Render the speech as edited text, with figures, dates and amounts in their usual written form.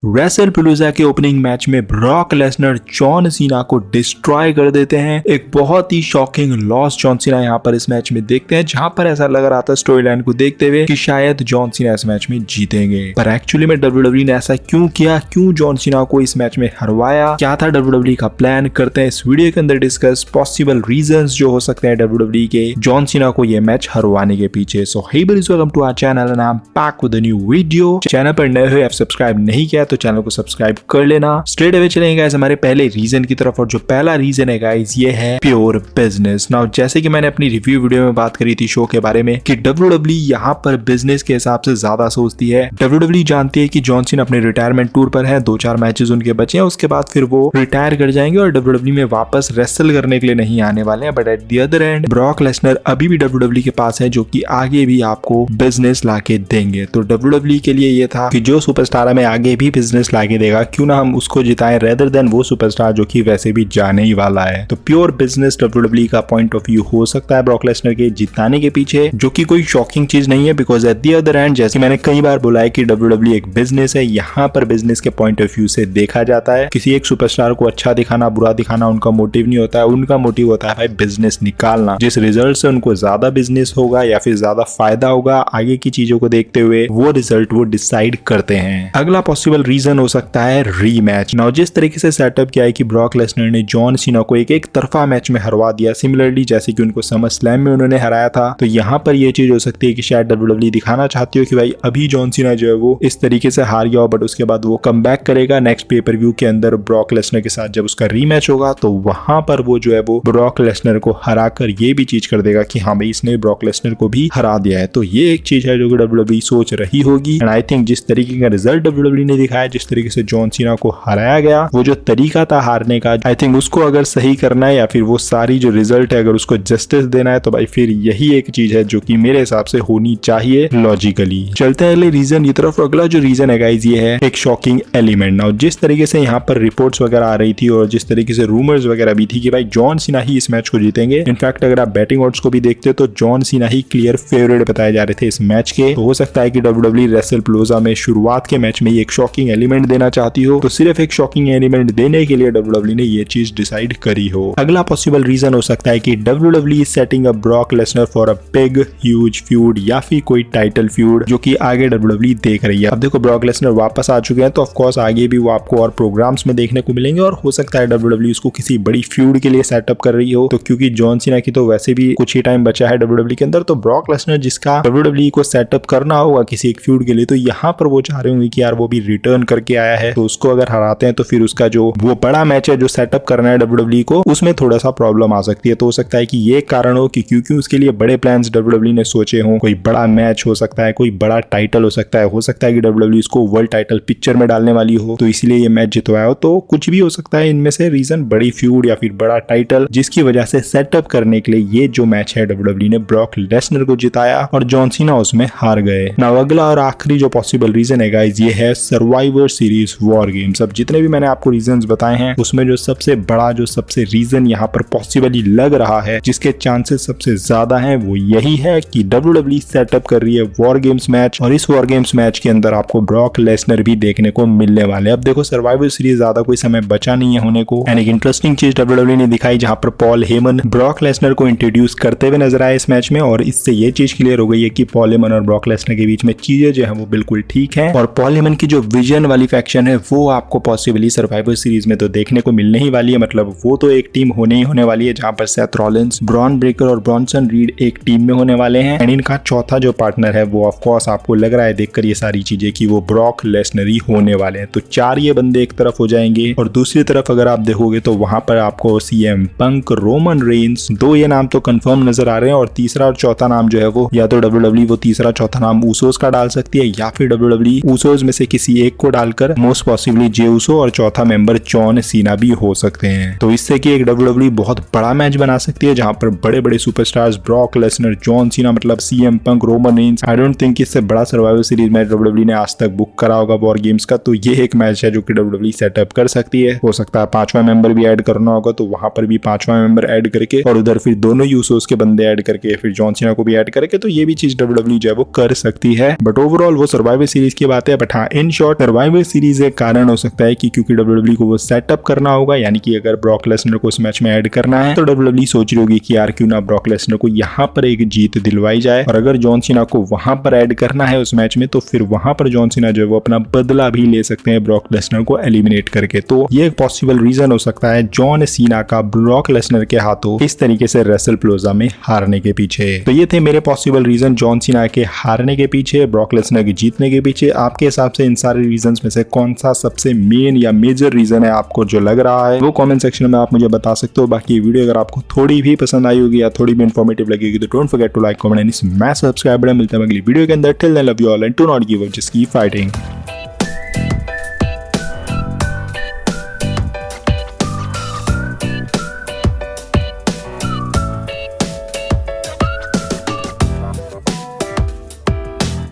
रेसलपलूजा के opening match में Brock Lesnar John Cena को डिस्ट्रॉय कर देते हैं। एक बहुत ही शॉकिंग लॉस जॉन सीना यहाँ पर इस मैच में देखते हैं, जहां पर ऐसा लग रहा था स्टोरी लाइन को देखते हुए कि शायद जॉन सीना इस मैच में जीतेंगे, पर एक्चुअली में डब्ल्यूडब्ल्यू ने ऐसा क्यों किया, क्यों जॉन सीना को इस मैच में हरवाया, क्या था डब्ल्यूडब्ल्यू का प्लान, करते हैं इस वीडियो के अंदर डिस्कस पॉसिबल रीजंस जो हो सकते हैं डब्ल्यूडब्ल्यू के जॉन सीना को ये मैच हरवाने के पीछे। So hey guys, welcome to our channel and I am back with a new video. Channel पर नए हो, आप सब्सक्राइब नहीं किया तो चैनल को सब्सक्राइब कर लेना। स्ट्रेट अवे चलेंगे गाइस हमारे पहले रीजन की तरफ, और जो पहला रीजन है गाइस ये है प्योर बिजनेस। नाउ जैसे कि मैंने अपनी रिव्यू वीडियो में बात करी थी शो के बारे में कि डब्ल्यूडब्ल्यू यहाँ पर बिजनेस के हिसाब से ज्यादा सोचती है। डब्ल्यूडब्ल्यू जानती है कि जॉन सीना अपने रिटायरमेंट टूर पर है, 2-4 मैचेस उनके बचे हैं, उसके बाद फिर वो रिटायर कर जाएंगे और डब्ल्यूडब्ल्यू में वापस रेसल करने के लिए नहीं आने वाले हैं। But at the other and Brock Lesnar अभी भी डब्ल्यूडब्ल्यू के पास है, जो कि आगे भी आपको बिजनेस लाके देंगे। तो डब्ल्यूडब्ल्यू के लिए ये था कि जो सुपरस्टार हमें आगे भी बिजनेस लाके देगा, क्यों ना हम उसको जिताएं रेदर देन वो सुपरस्टार जो कि वैसे भी जाने ही वाला है। तो प्योर बिजनेस डब्ल्यूडब्ल्यू का पॉइंट ऑफ व्यू हो सकता है ब्रॉक लेसनर के जिताने के पीछे, जो कि कोई शॉकिंग चीज नहीं है, because at the other and जैसे मैंने कई बार बोला है कि डब्ल्यूडब्ल्यू एक बिजनेस है, यहाँ पर बिजनेस के पॉइंट ऑफ व्यू से देखा जाता है। किसी एक सुपरस्टार को अच्छा दिखाना, बुरा दिखाना उनका मोटिव नहीं होता है, उनका मोटिव होता है भाई बिजनेस निकालना। जिस रिजल्ट से उनको ज्यादा बिजनेस होगा या फिर ज्यादा फायदा होगा आगे की चीजों को देखते हुए, वो रिजल्ट वो डिसाइड करते हैं। अगला पॉसिबल रीजन हो सकता है रीमैच। नाउ जिस तरीके से सेटअप किया है कि ब्रॉक लेसनर ने जॉन सीना को एक तरफा मैच में हरवा दिया, सिमिलरली जैसे कि उनको समर स्लैम में उन्होंने हराया था, तो यहाँ पर ये चीज हो सकती है कि शायद डब्ल्यूडब्ल्यू दिखाना चाहती हो कि भाई अभी जॉन सीना जो है वो इस तरीके से हार गया हो, बट उसके बाद वो कम बैक करेगा नेक्स्ट पेपर व्यू के अंदर ब्रॉक लेसनर के साथ। जब उसका रीमैच होगा तो वहां पर वो जो है वो ब्रॉक लेसनर को हरा कर ये भी चीज कर देगा कि हाँ भाई इसने ब्रॉक लेसनर को भी हरा दिया है। तो ये एक चीज है जो कि डब्ल्यूडब्ल्यू सोच रही होगी। एंड आई थिंक जिस तरीके का रिजल्ट डब्ल्यूडब्ल्यू ने दिखाया, जिस तरीके से जॉन सीना को हराया गया, वो जो तरीका था हारने का, आई थिंक उसको अगर सही करना है या फिर वो सारी जो रिजल्ट है अगर उसको जस्टिस देना है, तो भाई फिर यही एक चीज है जो कि मेरे हिसाब से होनी चाहिए लॉजिकली। चलते हैं अगले रीजन की तरफ। अगला जो रीजन है गाइस ये है एक शॉकिंग एलिमेंट। नाउ जिस तरीके से यहाँ पर रिपोर्ट्स वगैरह आ रही थी और जिस तरीके से रूमर्स वगैरह भी थी कि भाई जॉन सीना ही इस मैच को जीतेंगे, इनफैक्ट अगर आप बैटिंग ऑड्स को भी देखते तो जॉन सीना ही क्लियर फेवरेट बताए जा रहे थे इस मैच के। तो हो सकता है कि डब्ल्यूडब्ल्यू रेसलपलूजा में शुरुआत के मैच में एक शॉकिंग एलिमेंट देना चाहती हो, तो सिर्फ एक शॉकिंग एलिमेंट देने के लिए डब्ल्यूडब्ल्यू ने ये चीज डिसाइड करी हो। अगला पॉसिबल रीजन हो सकता है कि WW is setting up Brock Lesnar for a big huge feud या फिर कोई टाइटल फ्यूड जो कि आगे डब्ल्यूडब्ल्यू देख रही है। अब देखो ब्रॉक लेसनर वापस आ चुके हैं, तो ऑफ कोर्स आगे भी वो आपको और प्रोग्राम्स में देखने को मिलेंगे, और हो सकता है डब्ल्यूडब्ल्यू इसको किसी बड़ी फ्यूड के लिए सेटअप कर रही हो। तो क्योंकि जॉन सीना की तो वैसे भी कुछ ही टाइम बचा है डब्ल्यूडब्ल्यू के अंदर, तो ब्रॉक लेसनर जिसका डब्ल्यूडब्ल्यू को सेटअप करना होगा किसी एक फ्यूड के लिए, तो यहाँ पर वो चाह रहे होंगे कि यार वो भी रिटर्न करके आया है, तो उसको अगर हराते हैं तो फिर उसका जो वो बड़ा मैच है जो सेटअप करना है डब्ल्यूडब्ल्यू को, उसमें थोड़ा सा प्रॉब्लम आ सकती है। तो हो सकता है कि ये कारण हो कि क्योंकि उसके लिए बड़े प्लान्स डब्ल्यूडब्ल्यू ने सोचे हों, कोई बड़ा मैच हो सकता है, कोई बड़ा टाइटल हो सकता है कि डब्ल्यूडब्ल्यू इसको वर्ल्ड टाइटल पिक्चर में डालने वाली हो, तो इसलिए ये मैच जितवाया हो। तो कुछ भी हो सकता है इनमें से रीजन, बड़ी फ्यूड या फिर बड़ा टाइटल, जिसकी वजह से सेटअप करने के लिए ये जो मैच है डब्ल्यूडब्ल्यू ने ब्रॉक लेसनर को जिताया और जॉन सीना उसमें हार गए। नाउ अगला और आखिरी जो पॉसिबल रीजन है गाइस ये है सर्वाइवर सीरीज वॉर गेम्स। अब जितने भी मैंने आपको रीजंस बताए हैं उसमें जो सबसे बड़ा, जो सबसे रीजन यहाँ पर पॉसिबली लग रहा है, जिसके चांसेस सबसे ज्यादा हैं, वो यही है कि डब्ल्यूडब्ल्यू सेटअप कर रही है वॉर गेम्स मैच, और इस वॉर गेम्स मैच के अंदर आपको ब्रॉक लेसनर भी देखने को मिलने वाले। अब देखो सर्वाइवर सीरीज ज्यादा कोई समय बचा नहीं है होने को, एंड एक इंटरेस्टिंग चीज डब्ल्यूडब्ल्यू ने दिखाई जहां पर पॉल हेमन ब्रॉक लेसनर को इंट्रोड्यूस करते हुए नजर आए इस मैच में, और इससे ये चीज क्लियर हो गई है कि पॉल हेमन और ब्रॉक लेसनर के बीच में चीजें जो है वो बिल्कुल ठीक है, और पॉल हेमन की जो विजन वाली फैक्शन है वो आपको पॉसिबली सर्वाइवर सीरीज में तो देखने को मिलने ही वाली है। मतलब वो तो एक टीम होने ही होने वाली है जहां पर सेथ रॉलिंस, ब्रॉन ब्रेकर और ब्रॉनसन रीड एक टीम में होने वाले हैं, एंड इनका चौथा जो पार्टनर है वो ऑफ कोर्स आपको लग रहा है देखकर ये सारी चीजें कि वो ब्रॉक लेसनर ही होने वाले हैं। तो 4 ये बंदे एक तरफ हो जाएंगे, और दूसरी तरफ अगर आप देखोगे तो वहां पर आपको सीएम पंक, रोमन रेंस, 2 ये नाम तो कंफर्म नजर आ रहे हैं, और तीसरा और चौथा नाम जो है वो या तो डब्ल्यूडब्ल्यू वो तीसरा चौथा नाम ऊसोस का डाल सकती है, या फिर डब्ल्यूडब्ल्यू ऊसोस में से किसी एक को डालकर मोस्ट पॉसिबली जे ऊसो और चौथा मेंबर जॉन सीना भी हो सकते हैं। तो इससे कि एक डब्ल्यूडब्ल्यू बहुत बड़ा मैच बना सकती है जहां पर बड़े बड़े superstars Brock Lesnar, John Cena, मतलब CM Punk, Roman Reigns, I don't think इससे बड़ा सर्वाइवर सीरीज मैच डब्ल्यूडब्ल्यू ने आज तक बुक करा होगा वॉर गेम्स का। तो ये एक मैच है जो कि डब्ल्यूडब्ल्यू सेटअप कर सकती है। हो सकता है 5वां मेंबर भी ऐड करना होगा, तो वहां पर भी 5वां मेंबर ऐड करके और उधर फिर दोनों यूसोस के बंदे ऐड करके फिर जॉन सीना को भी ऐड करके, तो ये भी चीज डब्ल्यूडब्ल्यू जो है वो कर सकती है। बट ओवरऑल वो सर्वाइवर सीरीज की बात है। बट हाँ, इन शॉर्ट सर्वाइवल सीरीज एक कारण हो सकता है कि क्योंकि WWE को वो सेटअप करना होगा, यानी कि अगर ब्रॉक लेसनर को इस मैच में ऐड करना है तो WWE सोच रही होगी कि यार क्यों ना ब्रॉक लेसनर को यहाँ पर एक जीत दिलवाई जाए, और अगर जॉन सीना को वहां पर ऐड करना है उस मैच में तो फिर वहां पर जॉन सीना जो है वो अपना बदला भी ले सकते हैं ब्रॉक लेसनर को एलिमिनेट करके। तो ये एक पॉसिबल रीजन हो सकता है जॉन सीना का ब्रॉक लेसनर के हाथों इस तरीके से रेसलप्लोजा में हारने के पीछे। तो ये थे मेरे पॉसिबल रीजन जॉन सीना के हारने के पीछे, ब्रॉक लेसनर के जीतने के पीछे। आपके हिसाब से इन सारे रीजंस में से कौन सा सबसे मेन या मेजर रीजन है आपको जो लग रहा है, वो कमेंट सेक्शन में आप मुझे बता सकते हो। बाकी ये वीडियो अगर आपको थोड़ी भी पसंद आई होगी या थोड़ी भी इन्फॉर्मेटिव लगी होगी तो don't forget to like, comment and smash subscribe button. मिलते हैं अगली वीडियो के अंदर। Till then love you all and do not give up, just keep fighting.